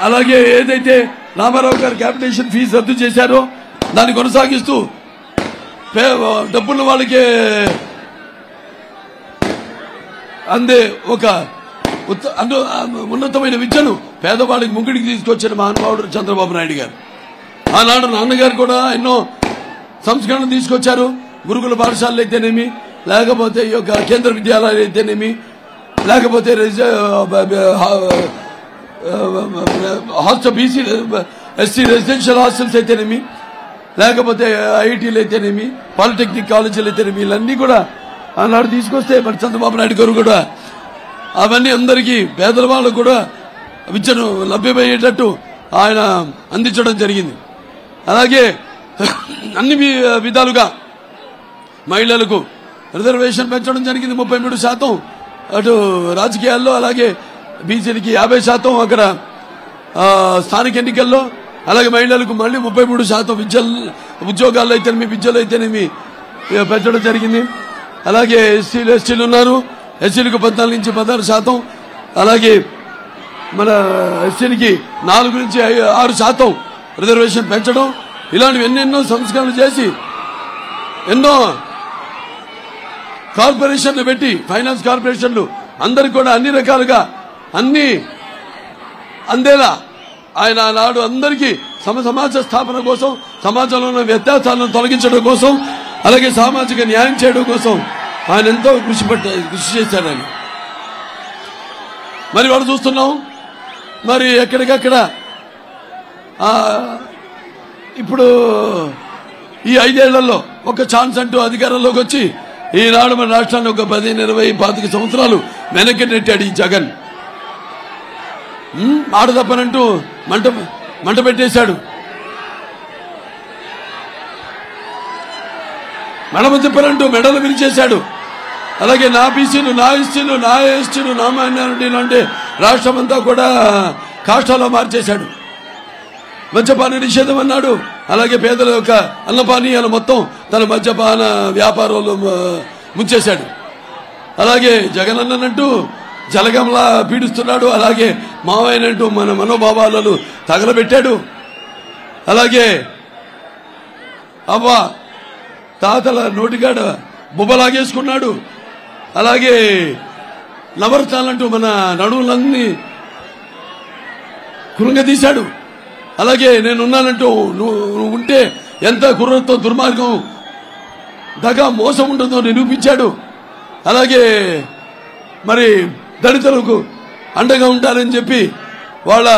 అలాగే ఏదైతే రామారావు గారు క్యాపిటేషన్ ఫీజు రద్దు చేశారో దాన్ని కొనసాగిస్తూ డబ్బున్న వాళ్ళకి అందే ఒక ఉన్నతమైన విద్యను పేదవాళ్ళకి ముంగిడికి తీసుకొచ్చిన మహానుభావుడు చంద్రబాబు నాయుడు గారు. ఆనాడు నాన్నగారు కూడా ఎన్నో సంస్కరణలు తీసుకొచ్చారు. గురుకుల పాఠశాలలు అయితేనేమి, లేకపోతే ఈ యొక్క కేంద్ర విద్యాలయాలు అయితేనేమి, లేకపోతే hostel BC SC residential hostels అయితేనేమి, లేకపోతే ఐఐటీలు అయితేనేమి, పాలిటెక్నిక్ కాలేజీలు అయితేనేమి, ఇవన్నీ కూడా ఆనాడు తీసుకొస్తే మరి చంద్రబాబు నాయుడు గారు కూడా అవన్నీ అందరికీ పేదల వాళ్ళకు కూడా విద్యను లభ్యమయ్యేటట్టు ఆయన అందించడం జరిగింది. అలాగే అన్ని విధాలుగా మహిళలకు రిజర్వేషన్ పెంచడం జరిగింది 33%. అటు రాజకీయాల్లో అలాగే బీసీలకి 50% అక్కడ స్థానిక ఎన్నికల్లో, అలాగే మహిళలకు మళ్ళీ 33% ఉద్యోగాల్లో అయితేనేమి, విద్యలో అయితేనేమి పెంచడం జరిగింది. అలాగే ఎస్సీలు ఉన్నారు, ఎస్సీలకు 14 నుంచి 16%, అలాగే మన ఎస్సీలకి 4 నుంచి 6% రిజర్వేషన్ పెంచడం, ఇలాంటివి ఎన్నెన్నో సంస్కరణలు చేసి ఎన్నో కార్పొరేషన్లు పెట్టి ఫైనాన్స్ కార్పొరేషన్లు అందరికి కూడా అన్ని రకాలుగా అన్ని అందేలా ఆయన నాడు అందరికీ సమాజ స్థాపన కోసం, సమాజంలో ఉన్న వ్యత్యాసాలను తొలగించడం కోసం, అలాగే సామాజిక న్యాయం చేయడం కోసం ఆయన ఎంతో కృషి చేశాడు ఆయన. మరి వాళ్ళు చూస్తున్నాం మరి ఎక్కడికక్కడ ఇప్పుడు ఈ 5 ఏళ్లలో ఒక ఛాన్స్ అంటూ అధికారంలోకి వచ్చి ఈనాడు మన రాష్ట్రాన్ని ఒక 15, 20, 25 సంవత్సరాలు వెనక్కి నెట్టాడు ఈ జగన్. మాట తప్పనంటూ మంట పెట్టేశాడు. మెడమ తిప్పనంటూ మెడలు విరిచేశాడు. అలాగే నా బీసీలు, నా ఎస్సీలు, నా ఎస్టీలు, నా మైనారిటీలు అంటే రాష్ట్రం అంతా కూడా కాష్టాలో మార్చేశాడు. మద్యపాన నిషేధం అన్నాడు. అలాగే పేదల యొక్క అన్నపానీయాలు మొత్తం తన మద్యపాన వ్యాపారంలో ముంచేశాడు. అలాగే జగన్ అన్నట్టు జలగంలా పీడిస్తున్నాడు. అలాగే మావయ్యనంటూ మన మనోభావాలను తగలబెట్టాడు. అలాగే అవ్వ తాతల నోటిగాడ బుబ్బలాగేసుకున్నాడు. అలాగే నవరత్నాలంటూ మన నడువులన్నీ కృంగదీశాడు. అలాగే నేనున్నానంటూ నువ్వు ఉంటే ఎంత కుర్రతో దుర్మార్గం దగా మోసం ఉంటుందో నిరూపించాడు. అలాగే మరి దళితులకు అండగా ఉంటారని చెప్పి వాళ్ళ